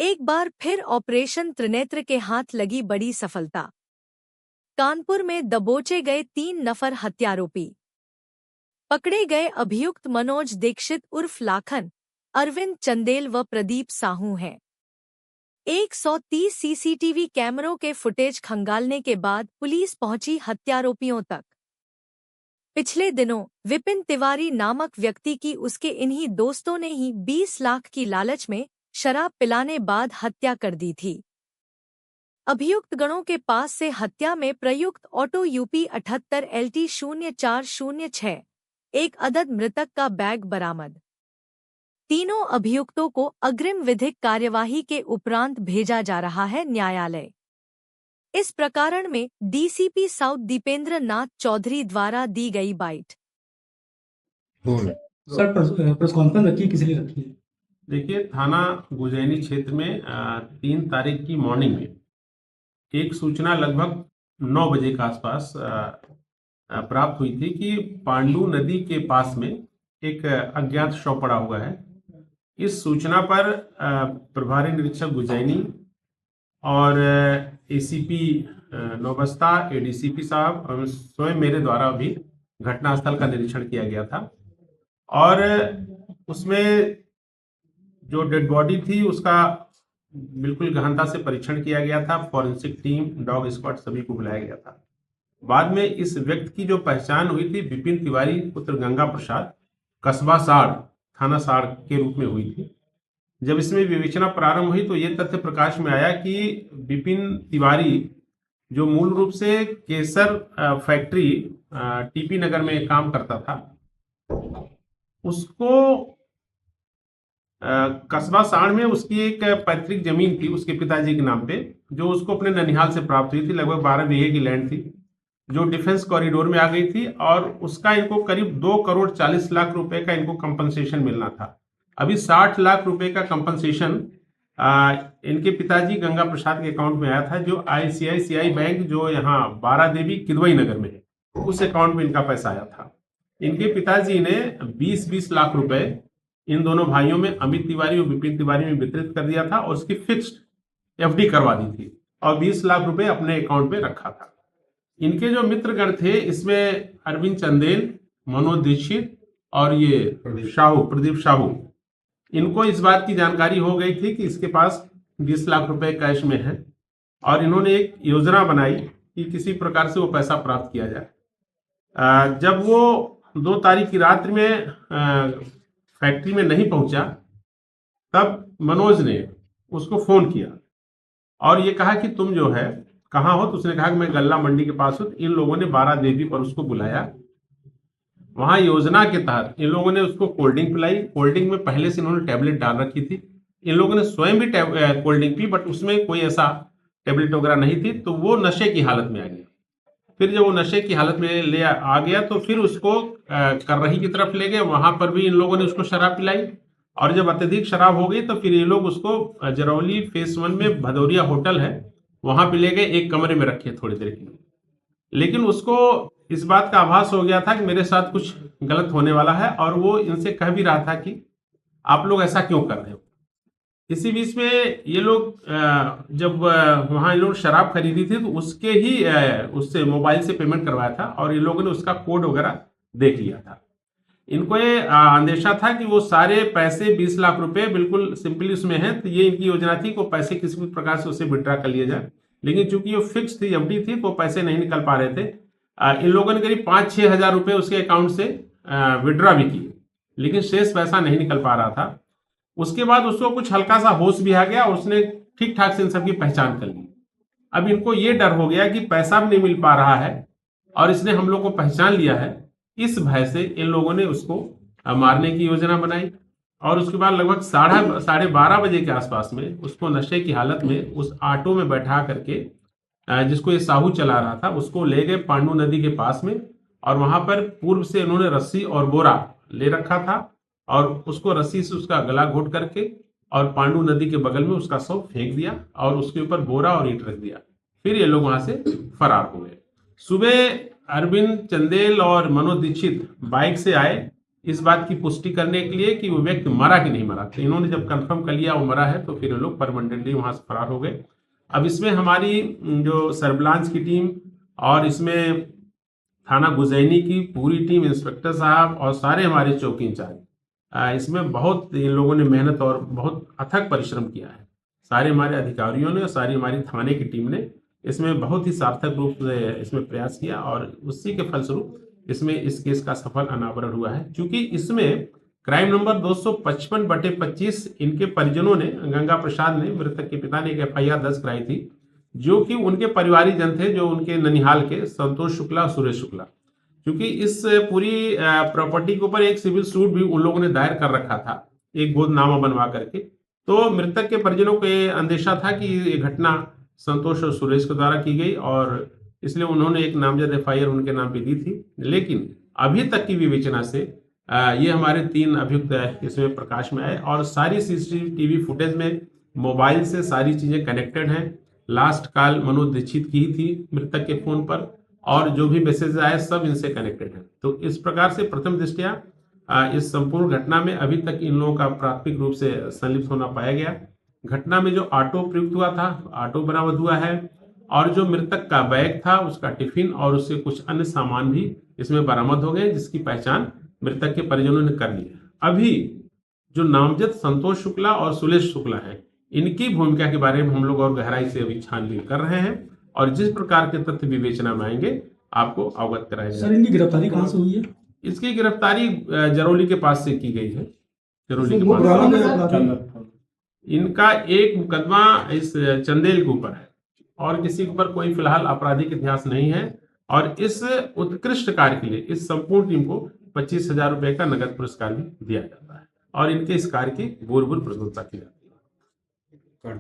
एक बार फिर ऑपरेशन त्रिनेत्र के हाथ लगी बड़ी सफलता। कानपुर में दबोचे गए 3 नफर हत्यारोपी। पकड़े गए अभियुक्त मनोज दीक्षित उर्फ लाखन, अरविंद चंदेल व प्रदीप साहू हैं। 130 सीसीटीवी कैमरों के फुटेज खंगालने के बाद पुलिस पहुंची हत्यारोपियों तक। पिछले दिनों विपिन तिवारी नामक व्यक्ति की उसके इन्हीं दोस्तों ने ही 20 लाख की लालच में शराब पिलाने बाद हत्या कर दी थी। अभियुक्त गणों के पास से हत्या में प्रयुक्त ऑटो यूपी 78 LT 0406 एक अदद मृतक का बैग बरामद। तीनों अभियुक्तों को अग्रिम विधिक कार्यवाही के उपरांत भेजा जा रहा है न्यायालय। इस प्रकरण में डीसीपी साउथ दीपेंद्र नाथ चौधरी द्वारा दी गई बाइट। सर, प्रेस कॉन्फ्रेंस रखी किस लिए रखी है? देखिए, थाना गुजैनी क्षेत्र में 3 तारीख की मॉर्निंग में एक सूचना लगभग 9 बजे के आसपास प्राप्त हुई थी कि पांडु नदी के पास में एक अज्ञात शव पड़ा हुआ है। इस सूचना पर प्रभारी निरीक्षक गुजैनी और एसीपी नौबस्ता, एडीसीपी साहब और स्वयं मेरे द्वारा भी घटनास्थल का निरीक्षण किया गया था और उसमें जो डेड बॉडी थी उसका बिल्कुल गहनता से परीक्षण किया गया था। फॉरेंसिक टीम, डॉग स्क्वाड सभी को बुलाया गया था। बाद में इस व्यक्ति की जो पहचान हुई थी विपिन तिवारी पुत्र गंगा प्रसाद, कस्बा साड़, थाना साड़ के रूप में हुई थी। जब इसमें विवेचना प्रारंभ हुई तो ये तथ्य प्रकाश में आया कि विपिन तिवारी जो मूल रूप से केसर फैक्ट्री टीपी नगर में काम करता था, उसको कस्बा साड़ में उसकी एक पैतृक जमीन थी उसके पिताजी के नाम पे, जो उसको अपने ननिहाल से प्राप्त हुई थी। लगभग 12 बीघे की लैंड थी जो डिफेंस कॉरिडोर में आ गई थी और उसका इनको करीब 2 करोड़ 40 लाख रुपए का इनको कंपनसेशन मिलना था। अभी 60 लाख रुपए का कंपनसेशन इनके पिताजी गंगा प्रसाद के अकाउंट में आया था, जो ICICI बैंक जो यहाँ बारा देवी किदवई नगर में है, उस अकाउंट में इनका पैसा आया था। इनके पिताजी ने 20-20 लाख रुपए इन दोनों भाइयों में, अमित तिवारी और विपिन तिवारी में वितरित कर दिया था और उसकी फिक्स्ड FD करवा दी थी और 20 लाख रुपए अपने अकाउंट में रखा था। इनके जो मित्रगण थे इसमें अरविंद चंदेल, मनोज दीक्षित और ये प्रदीप साहू, इनको इस बात की जानकारी हो गई थी कि इसके पास 20 लाख रुपए कैश में है और इन्होंने एक योजना बनाई कि किसी प्रकार से वो पैसा प्राप्त किया जाए। जब वो 2 तारीख की रात्रि में फैक्ट्री में नहीं पहुंचा तब मनोज ने उसको फोन किया और ये कहा कि तुम जो है कहाँ हो। तो उसने कहा कि मैं गल्ला मंडी के पास हूं। इन लोगों ने बारा देवी पर उसको बुलाया। वहां योजना के तहत इन लोगों ने उसको कोल्ड ड्रिंक पिलाई। कोल्ड ड्रिंक में पहले से इन्होंने टैबलेट डाल रखी थी। इन लोगों ने स्वयं भी कोल्ड ड्रिंक पी, बट उसमें कोई ऐसा टैबलेट वगैरह नहीं थी, तो वो नशे की हालत में आ गया। फिर जब वो नशे की हालत में ले आ गया तो फिर उसको कररही की तरफ ले गए। वहां पर भी इन लोगों ने उसको शराब पिलाई और जब अत्यधिक शराब हो गई तो फिर ये लोग उसको जरौली फेस 1 में भदौरिया होटल है, वहां पे ले गए, एक कमरे में रखे थोड़ी देर के लिए। लेकिन उसको इस बात का आभास हो गया था कि मेरे साथ कुछ गलत होने वाला है और वो इनसे कह भी रहा था कि आप लोग ऐसा क्यों कर रहे हो। इसी बीच में ये लोग जब वहां लोग शराब खरीदी थी तो उसके ही उससे मोबाइल से पेमेंट करवाया था और ये लोगों ने उसका कोड वगैरह देख लिया था। इनको ये अंदेशा था कि वो सारे पैसे 20 लाख रुपए बिल्कुल सिंपली उसमें है, तो ये इनकी योजना थी कि पैसे किसी भी प्रकार से उसे विड्रा कर लिया जाए। लेकिन चूंकि वो फिक्स थी, FD थी, तो पैसे नहीं निकल पा रहे थे। इन लोगों ने करीब 5-6 हजार रुपए उसके अकाउंट से विड्रा भी किए, लेकिन शेष पैसा नहीं निकल पा रहा था। उसके बाद उसको कुछ हल्का सा होश भी आ गया और उसने ठीक ठाक से इन सबकी पहचान कर ली। अब इनको ये डर हो गया कि पैसा भी नहीं मिल पा रहा है और इसने हम लोग को पहचान लिया है। इस भय से इन लोगों ने उसको मारने की योजना बनाई और उसके बाद लगभग 12:30 बजे के आसपास में उसको नशे की हालत में उस ऑटो में बैठा करके, जिसको ये साहू चला रहा था, उसको ले गए पांडु नदी के पास में और वहां पर पूर्व से इन्होंने रस्सी और बोरा ले रखा था और उसको रस्सी से उसका गला घोट करके और पांडु नदी के बगल में उसका शव फेंक दिया और उसके ऊपर बोरा और ईंट रख दिया। फिर ये लोग वहां से फरार हो गए। सुबह अरविंद चंदेल और मनोज दीक्षित बाइक से आए इस बात की पुष्टि करने के लिए कि वो व्यक्ति मरा कि नहीं मरा। तो इन्होंने जब कंफर्म कर लिया वो मरा है तो फिर ये लोग परमानेंटली वहां से फरार हो गए। अब इसमें हमारी जो सर्विलांस की टीम और इसमें थाना गुजैनी की पूरी टीम, इंस्पेक्टर साहब और सारे हमारे चौकी इंचार्ज, इसमें बहुत इन लोगों ने मेहनत और बहुत अथक परिश्रम किया है। सारे हमारे अधिकारियों ने और सारी हमारी थाने की टीम ने इसमें बहुत ही सार्थक रूप से इसमें प्रयास किया और उसी के फलस्वरूप इसमें इस केस का सफल अनावरण हुआ है। क्योंकि इसमें क्राइम नंबर 255/25 इनके परिजनों ने, गंगा प्रसाद ने, मृतक के पिता ने एक FIR दर्ज कराई थी, जो कि उनके परिवारीजन थे, जो उनके ननिहाल के संतोष शुक्ला और सुरेश शुक्ला। क्योंकि इस पूरी प्रॉपर्टी के ऊपर एक सिविल सूट भी उन लोगों ने दायर कर रखा था, एक गोदनामा बनवा करके। तो मृतक के परिजनों को ये अंदेशा था कि ये घटना संतोष और सुरेश के द्वारा की गई और इसलिए उन्होंने एक नामजद FIR उनके नाम पे दी थी। लेकिन अभी तक की विवेचना से ये हमारे 3 अभियुक्त इसमें प्रकाश में आए और सारी CCTV फुटेज में मोबाइल से सारी चीजें कनेक्टेड हैं। लास्ट कॉल मनोज दीक्षित की ही थी मृतक के फोन पर और जो भी मैसेज आए सब इनसे कनेक्टेड है। तो इस प्रकार से प्रथम दृष्टया इस संपूर्ण घटना में अभी तक इन लोगों का प्राथमिक रूप से संलिप्त होना पाया गया। घटना में जो ऑटो प्रयुक्त हुआ था, ऑटो बरामद हुआ है और जो मृतक का बैग था, उसका टिफिन और उससे कुछ अन्य सामान भी इसमें बरामद हो गए, जिसकी पहचान मृतक के परिजनों ने कर ली है। अभी जो नामजद संतोष शुक्ला और सुरेश शुक्ला है, इनकी भूमिका के बारे में हम लोग और गहराई से अभी छानबीन कर रहे हैं और जिस प्रकार के तथ्य विवेचना में आएंगे आपको अवगत कराएंगे। सर, इनकी गिरफ्तारी कहाँ से हुई है? इसकी गिरफ्तारी जरौली के पास से की गई है। जरौली के वो पुराना कोई पास अपराधी? इनका एक मुकदमा इस चंदेल के ऊपर है और किसी के ऊपर कोई फिलहाल आपराधिक इतिहास नहीं है। और इस उत्कृष्ट कार्य के लिए इस संपूर्ण टीम को 25,000 रुपए का नगद पुरस्कार भी दिया जाता है और इनके इस कार्य की भूरिभूर प्रशंसा की जाती है।